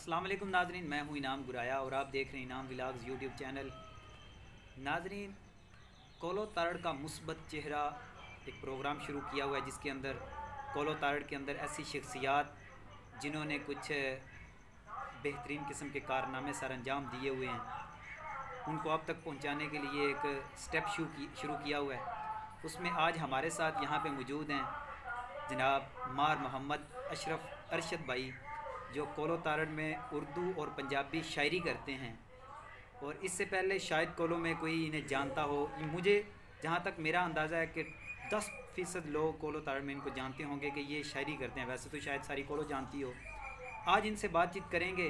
अस्सलाम वालेकुम नाजरीन, मैं हूँ इनाम गुराया और आप देख रहे हैं इनाम व्लॉग्स यूट्यूब चैनल। नाजरीन, कोलो तारड़ का मुस्बत चेहरा एक प्रोग्राम शुरू किया हुआ है जिसके अंदर कोलो तारड़ के अंदर ऐसी शख्सियात जिन्होंने कुछ बेहतरीन किस्म के कारनामे सर अंजाम दिए हुए हैं उनको अब तक पहुंचाने के लिए एक स्टेप शुरू किया हुआ है। उसमें आज हमारे साथ यहाँ पे मौजूद हैं जनाब मार मोहम्मद अशरफ अरशद भाई, जो कोलो तारड़ में उर्दू और पंजाबी शायरी करते हैं। और इससे पहले शायद कोलो में कोई इन्हें जानता हो। मुझे जहाँ तक मेरा अंदाज़ा है कि 10% लोग कोलो तारड़ में इनको जानते होंगे कि ये शायरी करते हैं। वैसे तो शायद सारी कोलो जानती हो। आज इनसे बातचीत करेंगे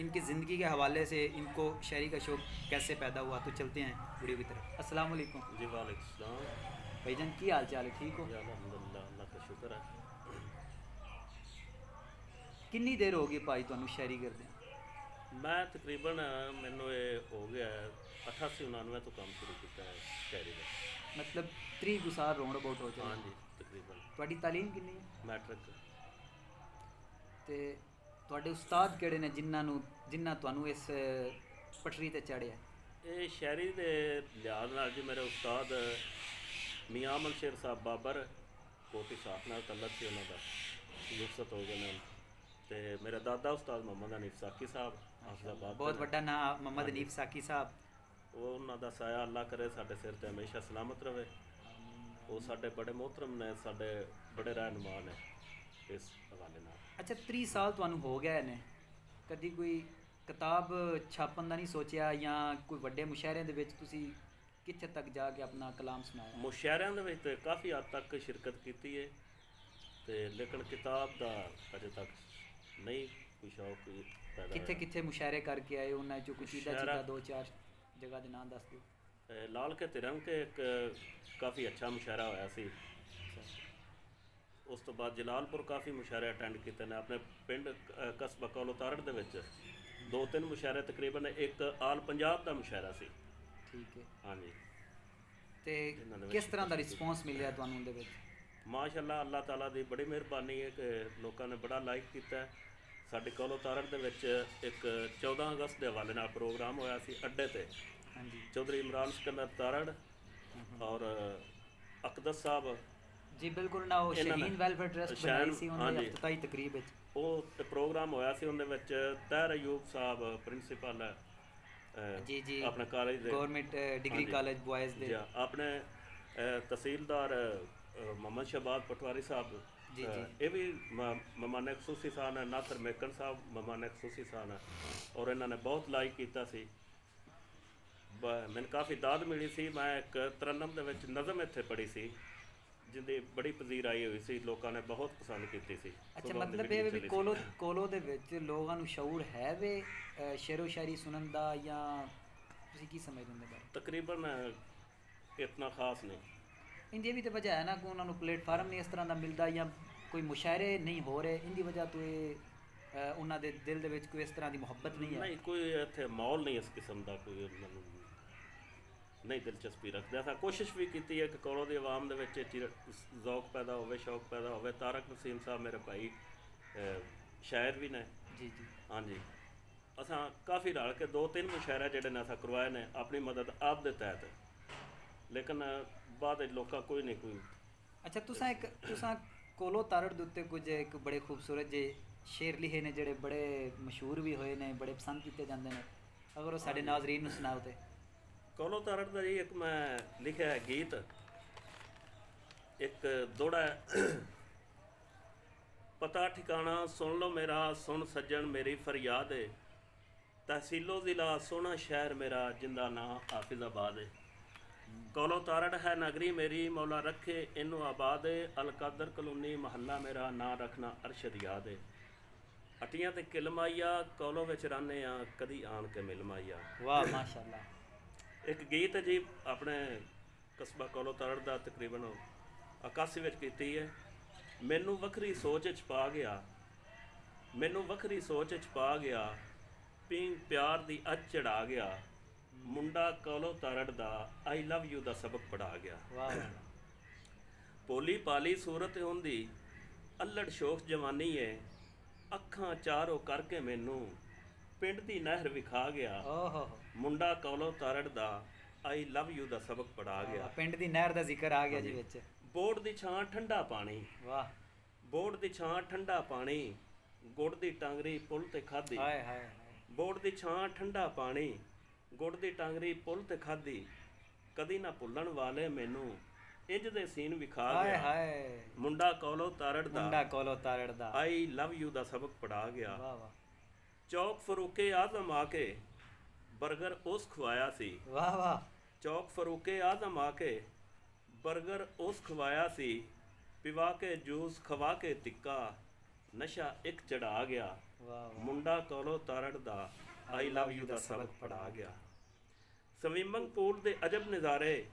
इनकी ज़िंदगी के हवाले से, इनको शायरी का शौक़ कैसे पैदा हुआ। तो चलते हैं वीडियो की तरफ। अस्सलाम वालेकुम जी वालेकुम सलाम। भाईजान, की हाल चाल है? ठीक हो? अल्हम्दुलिल्लाह, अल्लाह का शुक्र है। कितनी देर होगी भाई तुहानू शायरी करते हैं? मैं तकरीबन मैनू ये हो गया 88-99 तो काम शुरू किया है शायरी का। मतलब 30 गुसार राउंड अबाउट हो हाँ जाए। जी, तकरीबन ਤੁਹਾਡੀ ਤਾਲੀਮ ਕਿੰਨੀ ਹੈ? मैट्रिक। ਤੇ ਤੁਹਾਡੇ ਉਸਤਾਦ ਕਿਹੜੇ ਨੇ ਜਿਨ੍ਹਾਂ ਤੁਹਾਨੂੰ ਇਸ ਪਟਰੀ ਤੇ ਚਾੜਿਆ? ये शायरी के लिहाज नाल जी मेरे उस्ताद मियाँ अमल शेर साहब बाबर कोटी साहब नाल तल्लक से उन्होंने रुखसत हो गए ने। ते मेरे दादा उस्ताद मोहम्मद हनीफ साकी साहब हाफिज़ाबाद बहुत ਵੱਡਾ ਨਾਮ ਮੁਹੰਮਦ ਹਨੀਫ ਸਾਕੀ ਸਾਹਿਬ। वो उन्होंने साया अल्लाह करे साडे सिर ते हमेशा सलामत रहे। वो साडे बड़े मोहतरम ने, साडे बड़े रहनुमा ने इस हवाले नाल। ਅੱਛਾ, 30 ਸਾਲ ਤੁਹਾਨੂੰ ਹੋ ਗਏ ਨੇ, ਕਦੀ ਕੋਈ ਕਿਤਾਬ ਛਾਪਣ ਦਾ ਨਹੀਂ ਸੋਚਿਆ ਜਾਂ ਕੋਈ ਵੱਡੇ ਮੁਸ਼ਾਇਰਿਆਂ ਦੇ ਵਿੱਚ ਤੁਸੀਂ ਕਿੱਥੇ ਤੱਕ ਜਾ ਕੇ ਆਪਣਾ ਕਲਾਮ ਸੁਣਾਇਆ? ਮੁਸ਼ਾਇਰਿਆਂ ਦੇ ਵਿੱਚ ਤੇ ਕਾਫੀ ਹੱਦ ਤੱਕ ਸ਼ਿਰਕਤ ਕੀਤੀ ਹੈ ਤੇ ਲੇਕਿਨ ਕਿਤਾਬ ਦਾ ਅਜੇ ਤੱਕ ਨਹੀਂ ਕੋਈ ਸ਼ੌਕ ਪੈਦਾ ਕਿੱਥੇ ਹੋਇਆ। ਕਿੱਥੇ ਮੁਸ਼ਾਇਰੇ ਕਰਕੇ ਆਏ, ਉਹਨਾਂ ਚੋਂ ਕੋਈ ਚੀਦਾ ਮੁਸ਼ਾਇਰਾ- ਦੋ ਚਾਰ ਜਗ੍ਹਾ ਦੇ ਨਾਮ ਦੱਸ ਦਿਓ। ਲਾਲ ਕੇ ਤਿਰੰਗ ਕੇ ਇੱਕ ਕਾਫੀ ਅੱਛਾ ਮੁਸ਼ਾਇਰਾ ਹੋਇਆ ਸੀ। ਉਸ ਤੋਂ ਬਾਅਦ ਜਲਾਲਪੁਰ ਕਾਫੀ ਮੁਸ਼ਾਇਰੇ ਅਟੈਂਡ ਕੀਤੇ ਨੇ। ਆਪਣੇ ਪਿੰਡ ਕਸਬਾ ਕੋਲੋ ਤਾਰੜ ਦੇ ਵਿੱਚ 2-3 ਮੁਸ਼ਾਇਰੇ, ਤਕਰੀਬਨ ਇੱਕ ਆਲ ਪੰਜਾਬ ਦਾ ਮੁਸ਼ਾਇਰਾ ਸੀ। ਠੀਕ ਹੈ। ਹਾਂਜੀ, ਤੇ ਇਹਨਾਂ ਦੇ ਵਿੱਚ ਕਿਸ ਤਰ੍ਹਾਂ ਦਾ ਰਿਸਪੌਂਸ ਮਿਲਿਆ ਤੁਹਾਨੂੰ ਉਹਦੇ ਵਿੱਚ? ਮਾਸ਼ਾਅੱਲਾ ਅੱਲਾਹ ਤਾਲਾ ਦੀ ਬੜੀ ਮਿਹਰਬਾਨੀ ਹੈ ਕਿ ਲੋਕਾਂ ਨੇ ਬੜਾ ਲਾਈਕ ਕੀਤਾ। ਸਾਡੇ ਕੋਲੋਂ ਤਾਰੜ ਦੇ ਵਿੱਚ ਇੱਕ 14 ਅਗਸਤ ਦੇ ਹਵਾਲੇ ਨਾਲ ਪ੍ਰੋਗਰਾਮ ਹੋਇਆ ਸੀ ਅੱਡੇ ਤੇ। ਹਾਂਜੀ ਚੌਧਰੀ ਇਮਰਾਨ ਸਿਕੰਦਰ ਤਾਰੜ ਔਰ ਅਕਦਸ ਸਾਹਿਬ, ਜੀ ਬਿਲਕੁਲ ਨਾ, ਉਹ ਇਹਨਾਂ ਨੇ ਸ਼ਹੀਨ ਵੈਲਫੇਅਰ ਟਰਸਟ ਬਣਾਈ ਸੀ ਉਹਨਾਂ ਦੀ ਹਾਂਜੀ। ਇਫਤਤਾਹੀ ਤਕਰੀਬ ਵਿੱਚ। ਉਹ ਤੇ ਪ੍ਰੋਗਰਾਮ ਹੋਇਆ ਸੀ। ਉਹਦੇ ਵਿੱਚ ਤਹਿਰ ਅਯੂਬ ਸਾਹਿਬ ਪ੍ਰਿੰਸੀਪਲ ਹੈ ਜੀ ਜੀ, ਆਪਣੇ ਕਾਲਜ ਦੇ, ਗਵਰਨਮੈਂਟ ਡਿਗਰੀ ਹਾਂਜੀ। ਕਾਲਜ ਬॉयਜ਼ ਦੇ। ਜੀ ਆਪਣੇ ਤਹਿਸੀਲਦਾਰ मोहम्मद शहबाज पटवारी साहब, जी जी। ये भी मेहमान खसूसी सान है। नासर मेकन साहब मेहमान खसूसी सान है और इन्होंने बहुत लाइक किया सी। मैंने काफ़ी दाद मिली सी। मैं एक तरन्नम दे विच नज़म इत्थे पढ़ी सी जिंदी बड़ी पजीर आई हुई सी, लोगों ने बहुत पसंद की सी। ਅੱਛਾ, ਮਤਲਬ ਇਹ ਵੀ ਕੋਲੋ ਦੇ ਵਿੱਚ ਲੋਕਾਂ ਨੂੰ ਸ਼ਊਰ ਹੈ ਵੇ ਸ਼ੇਰੋ ਸ਼ਾਇਰੀ ਸੁਣਨ ਦਾ, ਜਾਂ ਤੁਸੀਂ ਕੀ ਸਮਝਦੇ ਹੋ ਬਾਰੇ? तकरीबन इतना खास नहीं। ਇੰਦੀ ਵੀ ਤਾਂ ਵਜ੍ਹਾ ਹੈ ਨਾ ਕਿ ਉਹਨਾਂ ਨੂੰ ਪਲੇਟਫਾਰਮ ਨਹੀਂ ਇਸ ਤਰ੍ਹਾਂ ਦਾ ਮਿਲਦਾ, ਜਾਂ ਕੋਈ ਮੁਸ਼ਾਇਰੇ ਨਹੀਂ ਹੋ ਰਹੇ। ਇੰਦੀ ਵਜ੍ਹਾ ਤੋਂ ਇਹ ਉਹਨਾਂ ਦੇ ਦਿਲ ਦੇ ਵਿੱਚ ਕੋਈ ਇਸ ਤਰ੍ਹਾਂ ਦੀ ਮੁਹੱਬਤ ਨਹੀਂ ਹੈ। नहीं कोई इत्थे माहौल नहीं इस किस्म का, कोई उन्होंने नहीं दिलचस्पी रखते। असां कोशिश भी की है कि कोलों की आवाम दे विच ज़ौक पैदा होवे, शौक पैदा होवे। तारक नसीम साहब मेरे भाई शायर भी ने। जी जी। हाँ जी, असां काफ़ी रल के 2-3 मुशायरे जिहड़े ने असां करवाए ने अपनी मदद आप दे तहत, लेकिन बाद लोग कोई नहीं कोई। ਅੱਛਾ, ਤੁਸਾਂ ਕੋਲੋ ਤਾਰੜ ਦੇ ਉੱਤੇ ਕੁਝ ਇੱਕ ਬੜੇ ਖੂਬਸੂਰਤ ਜੇ ਸ਼ੇਰ ਲਿਖੇ ਨੇ ਜਿਹੜੇ ਬੜੇ ਮਸ਼ਹੂਰ ਵੀ ਹੋਏ ਨੇ, ਬੜੇ ਪਸੰਦ ਕੀਤੇ ਜਾਂਦੇ ਨੇ। ਅਗਰ ਉਹ ਸਾਡੇ ਨਾਜ਼ਰੀਨ ਨੂੰ ਸੁਣਾਓ ਤੇ। ਕੋਲੋਂ ਤਾਰੜ ਦਾ ਜੀ ਇੱਕ ਮੈਂ ਲਿਖਿਆ ਹੈ ਗੀਤ, ਇੱਕ ਦੋੜਾ पता ठिकाना सुन लो मेरा, सुन सज्जन मेरी फरियाद है। तहसीलो ज़िला सोना शहर मेरा, जिंदा ना हाफिज़ाबाद है। कोलो तारड़ है नगरी मेरी, मौला रखे इनू आबाद है। अलकादर कलोनी महल्ला मेरा, ना रखना अरशद याद है। अटियां ते किल माइया, कोलो विच रहने आ कदी आन के मिल माइया। वाह माशाअल्लाह। एक गीत है जी अपने कस्बा कोलो तारड़ दा, तकरीबन 81 विच कीती है। मैनू वखरी सोच च पा गया, मैनू वखरी सोच च पा गया, पींग प्यार दी अच चढ़ा गया। मुंडा कोलो तारड़ दा आई लव यू दा सबक पढ़ा गया। वाह। भोली पाली सूरत होंदी अल्लड़ शोख जवानी है। ਅੱਖਾਂ ਚਾਰੋ ਕਰਕੇ ਮੈਨੂੰ ਪਿੰਡ ਦੀ ਨਹਿਰ ਵਿਖਾ ਗਿਆ। ਓਹੋ ਮੁੰਡਾ ਕੋਲੋਂ ਤਾਰੜ ਦਾ ਆਈ ਲਵ ਯੂ ਦਾ ਸਬਕ ਪੜਾ ਗਿਆ। ਪਿੰਡ ਦੀ ਨਹਿਰ ਦਾ ਜ਼ਿਕਰ ਆ ਗਿਆ ਜੀ ਵਿੱਚ। ਬੋੜ ਦੀ ਛਾਂ ਠੰਡਾ ਪਾਣੀ, ਵਾਹ ਬੋੜ ਦੀ ਛਾਂ ਠੰਡਾ ਪਾਣੀ, ਗੁੜ ਦੀ ਟਾਂਗਰੀ ਪੁੱਲ ਤੇ ਖਾਧੀ। ਹਾਏ ਹਾਏ ਬੋੜ ਦੀ ਛਾਂ ਠੰਡਾ ਪਾਣੀ, ਗੁੜ ਦੀ ਟਾਂਗਰੀ ਪੁੱਲ ਤੇ ਖਾਧੀ। ਕਦੀ ਨਾ ਭੁੱਲਣ ਵਾਲੇ ਮੈਨੂੰ ਇੰਜ ਦੇ ਸੀਨ ਵਿਖਾ ਹਾਏ ਗਿਆ। ਹਾਏ ਮੁੰਡਾ ਕੋਲੋਂ ਤਾਰੜ ਦਾ ਮੁੰਡਾ ਕੋਲੋਂ ਤਾਰੜ ਦਾ ਆਈ ਲਵ ਯੂ ਦਾ ਸਬਕ ਪੜਾ ਗਿਆ। ਵਾਹ ਵਾਹ ਚੌਕ ਫਰੂਕੇ ਆਜ਼ਮ ਆ ਕੇ ਬਰਗਰ ਉਸ ਖਵਾਇਆ ਸੀ। ਵਾਹ ਵਾਹ ਚੌਕ ਫਰੂਕੇ ਆਜ਼ਮ ਆ ਕੇ ਬਰਗਰ ਉਸ ਖਵਾਇਆ ਸੀ। ਪਿਵਾ ਕੇ ਜੂਸ ਖਵਾ ਕੇ ਟਿੱਕਾ, ਨਸ਼ਾ ਇੱਕ ਚੜਾ ਗਿਆ। ਵਾਹ ਵਾਹ ਮੁੰਡਾ ਕੋਲੋਂ ਤਾਰੜ ਦਾ ਆਈ ਲਵ ਯੂ ਦਾ ਸਬਕ ਪੜਾ ਗਿਆ। ਸਵਿਮਿੰਗ ਪੂਲ ਦੇ ਅਜਬ ਨਜ਼ਾਰੇ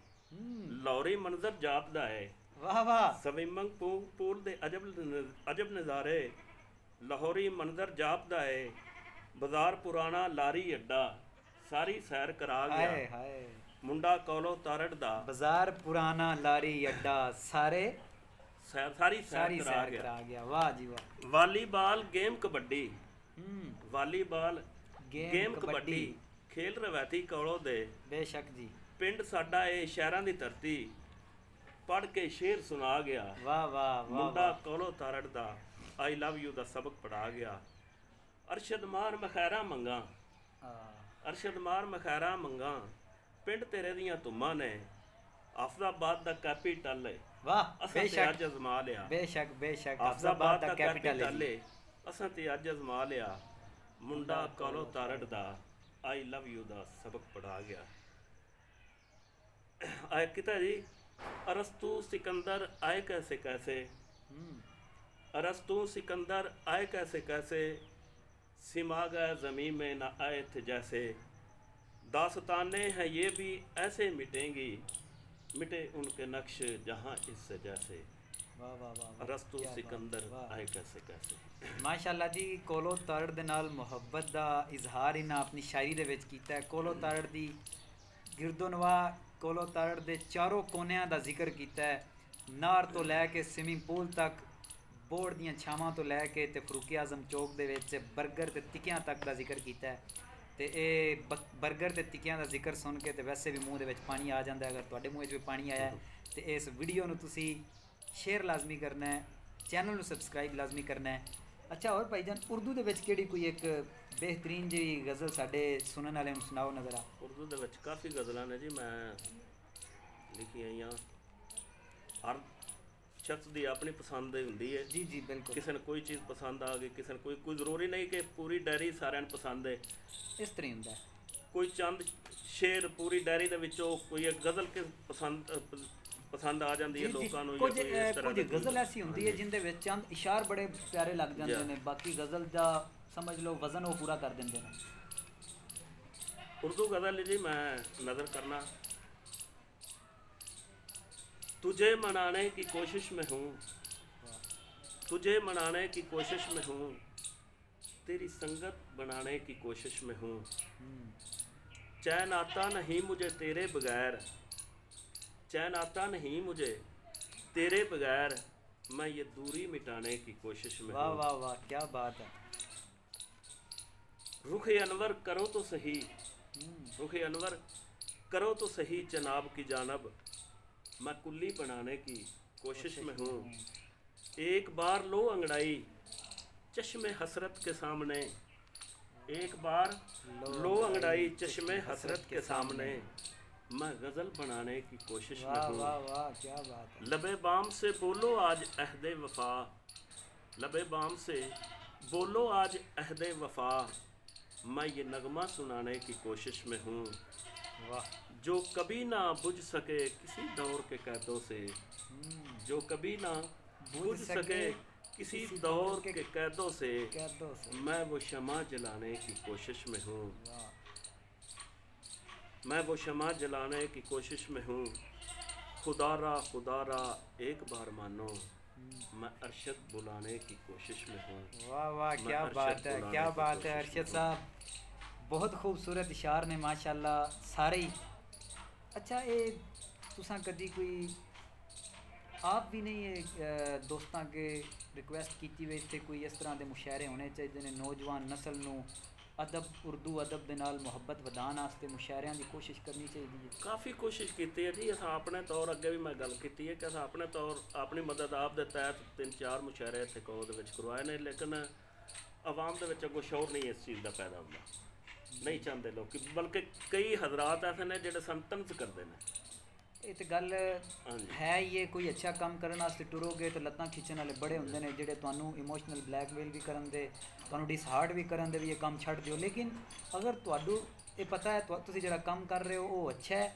ਲਾਹੌਰੀ ਮੰਜ਼ਰ ਜਾਪਦਾ ਹੈ। ਵਾਹ ਵਾਹ ਸਵਿਮਿੰਗ ਪੂਲ ਦੇ ਅਜਬ ਨਜ਼ਾਰੇ ਲਾਹੌਰੀ ਮੰਜ਼ਰ ਜਾਪਦਾ ਹੈ। ਬਾਜ਼ਾਰ ਪੁਰਾਣਾ ਲਾਰੀ ਅੱਡਾ ਸਾਰੀ ਸੈਰ ਕਰਾ ਗਿਆ। ਹਾਏ ਹਾਏ ਮੁੰਡਾ ਕੋਲੋਂ ਤਾਰੜ ਦਾ ਬਾਜ਼ਾਰ ਪੁਰਾਣਾ ਲਾਰੀ ਅੱਡਾ ਸਾਰੀ ਸਾਰੀ ਸੈਰ ਕਰਾ ਸੈਰ ਗਿਆ। ਕਰਾ ਗਿਆ। ਵਾਹ ਜੀ ਵਾਹ। ਵਾਲੀਬਾਲ ਗੇਮ ਕਬੱਡੀ, ਹੂੰ ਵਾਲੀਬਾਲ ਗੇਮ ਕਬੱਡੀ ਖੇਲ ਰਵਾਇਤੀ ਕੋਲੋਂ ਦੇ। ਬੇਸ਼ੱਕ ਜੀ। ਪਿੰਡ ਸਾਡਾ ਇਹ ਸ਼ਹਿਰਾਂ ਦੀ ਧਰਤੀ ਪੜ ਕੇ ਸ਼ੇਰ ਸੁਣਾ ਗਿਆ। ਵਾਹ ਵਾਹ ਵਾਹ ਮੁੰਡਾ ਕੋਲੋਂ ਤਾਰੜ ਦਾ ਆਈ ਲਵ ਯੂ ਦਾ ਸਬਕ ਪੜਾ ਗਿਆ। ਅਰਸ਼ਦ ਮਾਰ ਮਖੈਰਾ ਮੰਗਾ, ਅਰਸ਼ਦ ਮਾਰ ਮਖੈਰਾ ਮੰਗਾ, ਪਿੰਡ ਤੇਰੇ ਦੀਆਂ ਧੁੰਮਾਂ ਨੇ ਆਫਜ਼ਾਬਾਦ ਦਾ ਕੈਪੀਟਲ ਏ। ਵਾਹ ਅਸਾਂ ਤੇ ਅੱਜ ਅਜ਼ਮਾ ਲਿਆ। ਬੇਸ਼ੱਕ ਬੇਸ਼ੱਕ ਆਫਜ਼ਾਬਾਦ ਦਾ ਕੈਪੀਟਲ ਏ, ਅਸਾਂ ਤੇ ਅੱਜ ਅਜ਼ਮਾ ਲਿਆ। ਮੁੰਡਾ ਕੋਲੋਂ ਤਾਰੜ ਦਾ ਆਈ ਲਵ ਯੂ ਦਾ ਸਬਕ ਪੜਾ ਗਿਆ। ਆਏ ਕਿਤਾ ਜੀ। ਅਰਸਤੂ ਸਿਕੰਦਰ ਆਏ ਕੈਸੇ ਕੈਸੇ, अरस्तु सिकंदर आए कैसे कैसे, सिमा गए ज़मीं में न आए थे जैसे। दास्ताने हैं ये भी ऐसे मिटेंगी, मिटे उनके नक्श जहाँ इससे जैसे। वाह वाह वाह। अरस्तु सिकंदर आए कैसे कैसे। माशाअल्लाह जी। कोलो तारड़ दे नाल मुहब्बत दा इजहार इन्हां अपनी शायरी दे विच कीता है। कोलो तारड़ दी गिरदोनवा कोलो तारड़ दे चारों कोनियां दा जिक्र कीता है। नार तो लैके स्विमिंग पूल तक, बोर्ड ਦੀਆਂ ਛਾਵਾਂ ਤੋਂ ਲੈ ਕੇ ਤੇ ਫਰੂਕੀ ਆਜ਼ਮ ਚੌਕ ਦੇ ਵਿੱਚ 버ਗਰ ਤੇ ਟਿੱਕਿਆਂ ਤੱਕ ਦਾ ਜ਼ਿਕਰ ਕੀਤਾ ਹੈ। ਤੇ ਇਹ 버ਗਰ ਤੇ ਟਿੱਕਿਆਂ ਦਾ ਜ਼ਿਕਰ ਸੁਣ ਕੇ ਤੇ ਵੈਸੇ ਵੀ ਮੂੰਹ ਦੇ ਵਿੱਚ ਪਾਣੀ ਆ ਜਾਂਦਾ। ਅਗਰ ਤੁਹਾਡੇ ਮੂੰਹ 'ਚ ਵੀ ਪਾਣੀ ਆਇਆ ਤੇ ਇਸ ਵੀਡੀਓ ਨੂੰ ਤੁਸੀਂ ਸ਼ੇਅਰ ਲਾਜ਼ਮੀ ਕਰਨਾ ਹੈ, ਚੈਨਲ ਨੂੰ ਸਬਸਕ੍ਰਾਈਬ ਲਾਜ਼ਮੀ ਕਰਨਾ ਹੈ। ਅੱਛਾ ਹੋਰ ਭਾਈਜਾਨ, ਉਰਦੂ ਦੇ ਵਿੱਚ ਕਿਹੜੀ ਕੋਈ ਇੱਕ ਬਿਹਤਰੀਨ ਜਿਹੀ ਗਜ਼ਲ ਸਾਡੇ ਸੁਣਨ ਵਾਲਿਆਂ ਨੂੰ ਸੁਣਾਓ ਨਾ ਜ਼ਰਾ। ਉਰਦੂ ਦੇ ਵਿੱਚ ਕਾਫੀ ਗਜ਼ਲਾਂ ਨੇ ਜੀ, ਮੈਂ ਲਿਖੀਆਂ ਆਈਆਂ। ਹਰ ਸ਼ਖਸ ਦੀ ਆਪਣੀ ਪਸੰਦ ਹੁੰਦੀ ਹੈ। ਜੀ ਜੀ ਬਿਲਕੁਲ। ਕਿਸੇ ਨੂੰ ਕੋਈ ਚੀਜ਼ ਪਸੰਦ ਆ ਗਈ, ਕਿਸੇ ਨੂੰ ਕੋਈ ਜ਼ਰੂਰੀ ਨਹੀਂ ਕਿ ਪੂਰੀ ਡਾਇਰੀ ਸਾਰਿਆਂ ਨੂੰ ਪਸੰਦ ਹੈ। ਇਸ ਤਰ੍ਹਾਂ ਹੁੰਦਾ ਹੈ। ਕੋਈ ਚੰਦ ਸ਼ੇਰ ਪੂਰੀ ਡਾਇਰੀ ਦੇ ਵਿੱਚੋਂ ਕੋਈ ਇੱਕ ਗਜ਼ਲ ਕਿ ਪਸੰਦ ਆ ਜਾਂਦੀ ਹੈ ਲੋਕਾਂ ਨੂੰ। ਕੁਝ ਗਜ਼ਲ ਐਸੀ ਹੁੰਦੀ ਹੈ ਜਿੰਦੇ ਵਿੱਚ ਚੰਦ ਇਸ਼ਾਰ ਬੜੇ ਪਿਆਰੇ ਲੱਗ ਜਾਂਦੇ ਨੇ, ਬਾਕੀ ਗਜ਼ਲ ਦਾ ਸਮਝ ਲਓ ਵਜ਼ਨ ਉਹ ਪੂਰਾ ਕਰ ਦਿੰਦੇ ਨੇ। ਉਰਦੂ गज़ल जी मैं नज़र करना। तुझे मनाने की कोशिश में हूँ, तुझे मनाने की कोशिश में हूँ, तेरी संगत बनाने की कोशिश में हूँ। चैन आता नहीं मुझे तेरे बगैर, चैन आता नहीं मुझे तेरे बगैर, मैं ये दूरी मिटाने की कोशिश में हूँ। वाह वाह वाह, क्या बात है। रुख अनवर करो तो सही, रुख अनवर करो तो सही जनाब की जानब, मैं कुल्ली बनाने की कोशिश में हूँ। एक बार लो अंगड़ाई चश्मे हसरत के सामने, एक बार लो अंगड़ाई चश्मे हसरत के सामने, मैं गज़ल बनाने की कोशिश में हूँ। वाह वाह क्या बात है। लबे बाम से बोलो आज अहदे वफा, लबे बाम से बोलो आज अहदे वफा, मैं ये नगमा सुनाने की कोशिश में हूँ। वाह। जो कभी ना बुझ सके किसी दौर के कैदों से, जो कभी ना बुझ सके किसी दौर के कैदों से, मैं वो शमा जलाने की कोशिश में हूँ। मैं वो शमा जलाने की कोशिश में हूँ। खुदारा एक बार मानो, मैं अरशद बुलाने की कोशिश में हूँ। वाह वाह क्या बात है, क्या बात है अरशद साहब, बहुत खूबसूरत इशार ने माशाल्लाह सारे ही। अच्छा ये तुसां कदी कोई आप भी नहीं दोस्तों अगे रिक्वेस्ट की वे इतने कोई इस तरह के मुशायरे होने चाहिए ने नौजवान नस्ल नूं अदब उर्दू अदब के नाल मुहब्बत वधाउण वास्ते मुशायरियां की कोशिश करनी चाहिए? काफ़ी कोशिश की है जी। अस अपने तौर अगे भी मैं गल की है कि अस अपने तौर अपनी मदद आप दे तहत 3-4 मुशायरे इतने कौल करवाए ने, लेकिन आवाम दे विच अगों शौर नहीं इस चीज़ का पैदा होंदा, नहीं चाहते लोग। बल्कि कई हजरात ऐसे ने जिहड़े संतनस करते हैं। ये तो गल है ही है, कोई अच्छा काम करने वास्ते टुरोगे तो लत्तां खिंचण वाले बड़े होंदे ने जिहड़े तुहानूं इमोशनल ब्लैकमेल भी करन दे, तुहानूं डिसहार्ट भी करन दे भी ये काम छड्ड दिओ। लेकिन अगर तुहानूं ये पता है तुसीं जिहड़ा काम कर रहे हो वो अच्छा है,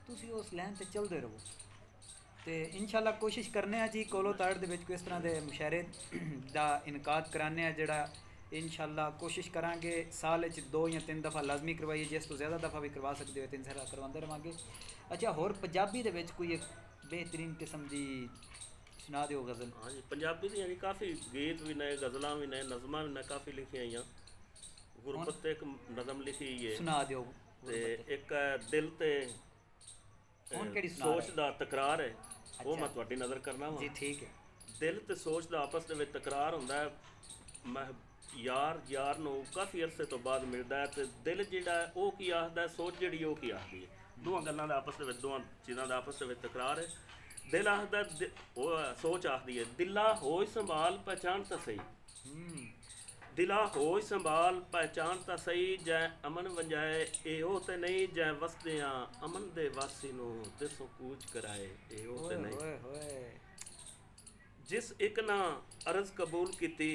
तुसीं उस लाइन ते चलदे रहो। तो इंशाल्लाह कोशिश करने जी कोलो ताड़ दे विच कोई इस तरह के मुशायरे दा इनकाद कराने जिहड़ा इंशाल्लाह कोशिश करांगे साल 2 या 3 दफ़ा लाजमी करवाइए, जिस तो ज़्यादा दफ़ा भी करवा सकते हो 3 साल करवाते रहांगे। अच्छा, होर पंजाबी दे विच कोई एक बेहतरीन किस्म की सुना दिओ गज़ल। हाँ जी, पंजाबी दी काफ़ी गीत भी ने, गज़लां भी ने, नज़मां भी ने, काफ़ी लिखी हुई। गुरबत एक नज़म लिखी है, सुना दिओ। ते एक दिल ते सोच दा तकरार है, वो मैं तुहाडी नज़र करना वा जी। ठीक है। दिल ते सोच दा आपस दे विच तकरार हुंदा है। मैं यार नूं काफ़ी अरसे तो बाद मिलदा है, ते दिल जिहड़ा है वो की आखदा है, सोच जिहड़ी वो की आखदी है। दोवां गल्लां दा आपस दे विच, दोवां चीज़ां दा आपस दे विच तकरार है। दिल आखदा सोच आखदी है, दिला होय संभाल पहचान तां सही, दिला होय संभाल पहचान तां सही, जै अमन वंजाए एहो ते नहीं, जै वसदियां अमन दे वासी नूं दिसों कूच कराए एहो ते नहीं। जिस एक ना अर्ज़ कबूल कीती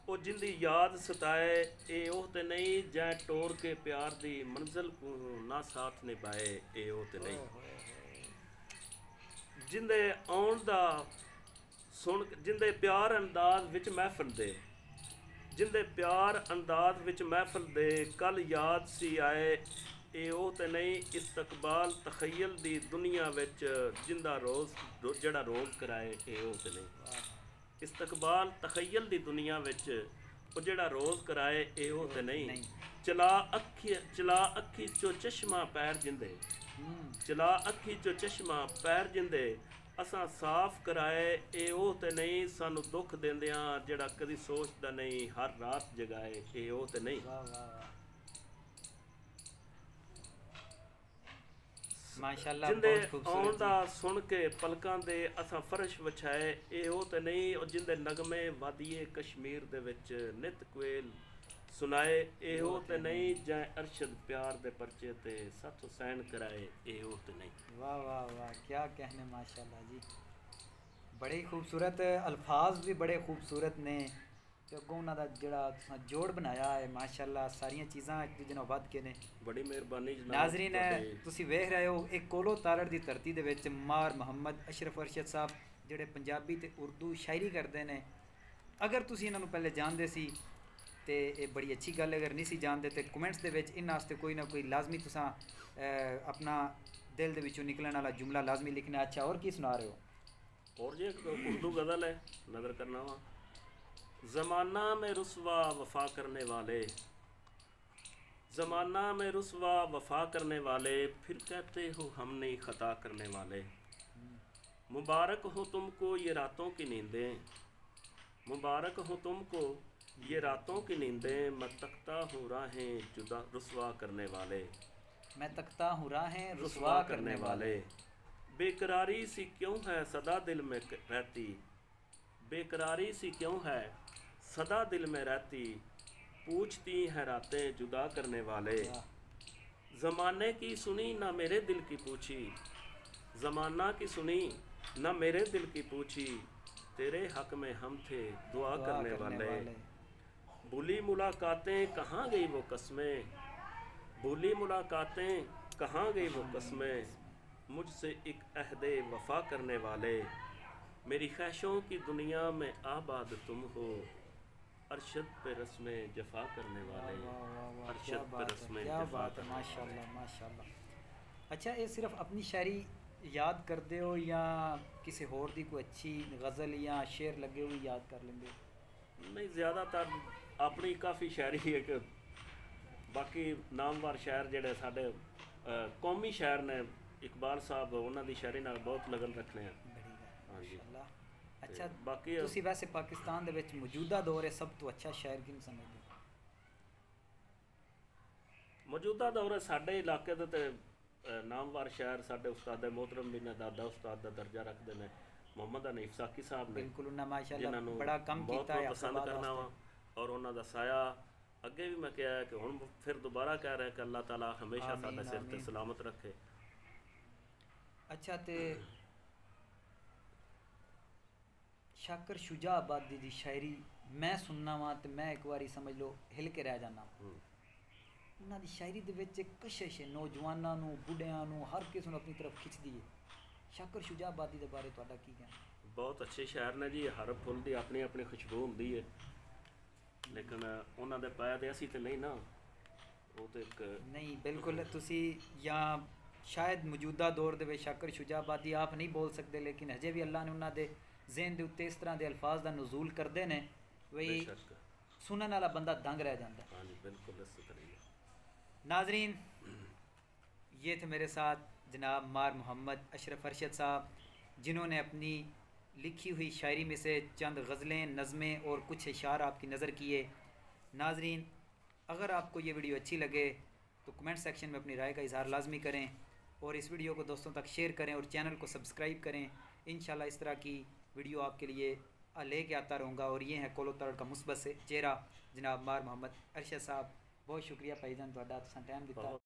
ओ जिंदी याद सताए एहो ते नहीं, जै टोर के प्यार दी मंजिल को ना साथ निभाए एहो ते नहीं। जिंदे आउण दा सुन, जिंदे प्यार अंदाज विच महफिल दे, जिंदे प्यार अंदाज विच महफिल दे, कल याद सी आए एहो ते नहीं, इस्तकबाल तखयल दी दुनिया विच, जिंदा रोज़ जड़ा रोज़ कराए एहो ते नहीं। इस्तकबाल तखयल दी दुनिया विच वो जड़ा रोज़ कराए एहो ते नहीं। चला अखी चो चश्मा पैर जिंदे, चला अखी चो चश्मा पैर जिंदे, असां साफ कराए एहो ते नहीं, सानू दुख देंदियां जड़ा कदी सोचदा नहीं, हर रात जगाए एहो ते नहीं। माशाअल्लाह, जिंदे बहुत खूबसूरत। आउण दा सुन के पलकां दे असां फर्श विछाए एहो ते नहीं, और जिंदे नगमे वादिए कश्मीर दे विच नित कोयल सुनाए एहो ते नहीं, जै अरशद प्यार दे परचे ते सत हुसैन कराए एहो ते नहीं। वाह वाह वाह, क्या कहने, माशाअल्लाह जी। बड़े खूबसूरत अल्फाज भी बड़े खूबसूरत ने, तो अगों उन्हां दा जिहड़ा जोड़ बनाया है माशाअल्लाह, सारियां चीज़ां एक दूजे नाल वध के ने। बड़ी मेहरबानी जनाब। नाजरीन तुसीं वेख रहे हो एक कोलो तारड़ दी धरती दे विच मार मुहम्मद अशरफ अरशद साहब जिहड़े पंजाबी ते उर्दू शायरी करते हैं। अगर तुसीं इन्हां नूं पहले जानते सी तो ये बड़ी अच्छी गल, अगर नहीं सी जानते तो कमेंट्स दे विच इन्हां वास्ते कोई ना कोई लाजमी तुसां अपना दिल दे विचों निकलण वाला जुमला लाजमी लिखना। अच्छा, और की सुना रहे हो? और जी एक उर्दू गज़ल है, नज़र करना वा। ज़माना में रुसवा वफ़ा करने वाले, ज़माना में रुसवा वफ़ा करने वाले, फिर कहते हो हम नहीं ख़ता करने वाले। मुबारक हो तुमको ये रातों की नींदें, मुबारक हो तुमको ये रातों की नींदें, मैं तकता हूँ राहें जुदा रुसवा करने वाले, मैं तकता हूँ राहें रुसवा करने वाले। बेकरारी सी क्यों है सदा दिल में रहती, बेकरारी सी क्यों है सदा दिल में रहती, पूछती हैं रातें जुदा करने वाले। ज़माने की सुनी ना मेरे दिल की पूछी, ज़माना की सुनी ना मेरे दिल की पूछी, तेरे हक में हम थे दुआ करने वाले। भूली मुलाकातें कहाँ गई वो कस्में, भूली मुलाकातें कहाँ गई वो कस्में, मुझसे एक अहदे वफ़ा करने वाले। मेरी ख्वाहिशों की दुनिया में आबाद तुम हो, अरशद पे रस्में जफ़ा करने वाले, अरशद पे रस्में जफ़ा करने वाले। माशाअल्लाह माशाअल्लाह। अच्छा, ये सिर्फ अपनी शायरी याद करते हो या किसी होर दी कोई अच्छी गज़ल या शेर लगे हुए याद कर लेंगे? नहीं, ज़्यादातर अपनी काफ़ी शायरी है कि बाकी नामवर शायर जिहड़े साडे कौमी शायर ने, इकबाल साहब, उन्हां दी शायरी नाल बहुत लगन रखने हैं। बड़ी गल। हाँ ਹਾਂਜੀ माशाअल्लाह। अच्छा, बाकी ਤੁਸੀਂ ਵੈਸੇ ਪਾਕਿस्तान ਦੇ ਵਿੱਚ ਮੌਜੂਦਾ ਦੌਰ 'ਚ ਸਭ ਤੋਂ ਅੱਛਾ ਸ਼ਾਇਰ ਕਿਹਨੂੰ ਸਮਝਦੇ ਹੋ? ਮੌਜੂਦਾ ਦੌਰ ਸਾਡੇ ਇਲਾਕੇ ਦੇ ਤੇ ਨਾਮਵਰ ਸ਼ਾਇਰ ਸਾਡੇ ਉਸਤਾਦ मोहतरम भी ने ਦਾਦਾ ਉਸਤਾਦ ਦਾ ਦਰਜਾ ਰੱਖਦੇ ਨੇ, ਮੁਹੰਮਦ ਹਨੀਫ ਸਾਕੀ ਸਾਹਿਬ ਨੇ, ਬਿਲਕੁਲ ਉਹਨਾਂ ਮਾਸ਼ਾਅੱਲਾ ਜਿਨ੍ਹਾਂ ਨੂੰ ਬੜਾ ਕੰਮ ਬਹੁਤ ਕੀਤਾ ਹੈ ਪਸੰਦ ਆਫਤਾਬਾਦ ਕਰਨਾ ਵਾ, ਵਾਸਤੇ। ਔਰ ਉਹਨਾਂ ਦਾ ਸਾਇਆ ਅੱਗੇ ਵੀ ਮੈਂ ਕਿਹਾ ਹੈ ਕਿ ਹੁਣ ਫਿਰ ਦੁਬਾਰਾ ਕਹਿ ਰਿਹਾ ਕਿ ਅੱਲਾਹ ਤਾਲਾ ਹਮੇਸ਼ਾ ਆਮੀਨ, ਸਾਡੇ ਸਿਰ ਤੇ ਆਮੀਨ। ਸਲਾਮਤ ਰੱਖੇ। ਅੱਛਾ, ਤੇ ਸ਼ਾਕਰ ਸ਼ੁਜਾ ਆਬਾਦੀ ਦੀ ਸ਼ਾਇਰੀ ਮੈਂ ਸੁਣਨਾ ਵਾਂ ਤੇ ਮੈਂ ਇੱਕ ਵਾਰੀ ਸਮਝ ਲਓ ਹਿਲ ਕੇ ਰਹਿ ਜਾਣਾ। ਉਹਨਾਂ ਦੀ ਸ਼ਾਇਰੀ ਦੇ ਵਿੱਚ ਇੱਕ ਕਸ਼ਿਸ਼ ਹੈ, ਨੌਜਵਾਨਾਂ ਨੂੰ, ਬੁੱਢਿਆਂ ਨੂੰ, ਹਰ ਕਿਸੇ ਨੂੰ ਆਪਣੀ ਤਰਫ ਖਿੱਚਦੀ ਹੈ। ਸ਼ਾਕਰ ਸ਼ੁਜਾ ਆਬਾਦੀ ਦੇ ਬਾਰੇ ਤੁਹਾਡਾ ਕੀ ਕਹਿਣਾ? ਬਹੁਤ ਅੱਛੇ ਸ਼ਾਇਰ ਨੇ ਜੀ, ਹਰ ਫੁੱਲ ਦੀ ਆਪਣੀ ਆਪਣੀ ਖੁਸ਼ਬੂ ਹੁੰਦੀ ਹੈ, ਲੇਕਿਨ ਉਹਨਾਂ ਦੇ ਪਾਇਆ ਤੇ ਅਸੀਂ ਤੇ ਨਹੀਂ ਨਾ, ਉਹ ਤੇ ਇੱਕ ਨਹੀਂ ਬਿਲਕੁਲ, ਤੁਸੀਂ ਜਾਂ ਸ਼ਾਇਦ ਮੌਜੂਦਾ ਦੌਰ ਦੇ ਵਿੱਚ ਸ਼ਾਕਰ ਸ਼ੁਜਾ ਆਬਾਦੀ ਆਪ ਨਹੀਂ ਬੋਲ ਸਕਦੇ, ਲੇਕਿਨ ਹਜੇ ਵੀ ਅੱਲਾ ਨੇ ਉਹਨਾਂ ਦੇ ਜ਼ਿਹਨ ਦੇ ਉੱਤੇ ਇਸ ਤਰ੍ਹਾਂ ਦੇ ਅਲਫਾਜ਼ ਦਾ ਨਜ਼ੂਲ ਕਰਦੇ ਨੇ ਵੀ बेशक। सुनने वाला बंदा दंग रह जाता है। हाँ जी बिल्कुल इस तरीके। नाजरीन, ये थे मेरे साथ जनाब मार मोहम्मद अशरफ अरशद साहब, जिन्होंने अपनी लिखी हुई शायरी में से चंद गज़लें, नज़में और कुछ इशार आपकी नज़र किए। नाजरीन, अगर आपको ये वीडियो अच्छी लगे तो कमेंट सेक्शन में अपनी राय का इजहार लाजमी करें और इस वीडियो को दोस्तों तक शेयर करें और चैनल को सब्सक्राइब करें। इंशाल्लाह इस तरह की वीडियो आपके लिए लेके आता रहूँगा। और ये है कोलो तरड़ का मुस्बत से चेहरा जनाब मार मोहम्मद अरशद साहब, बहुत शुक्रिया भाईजान, तुहाडा तुसां टाइम दिता।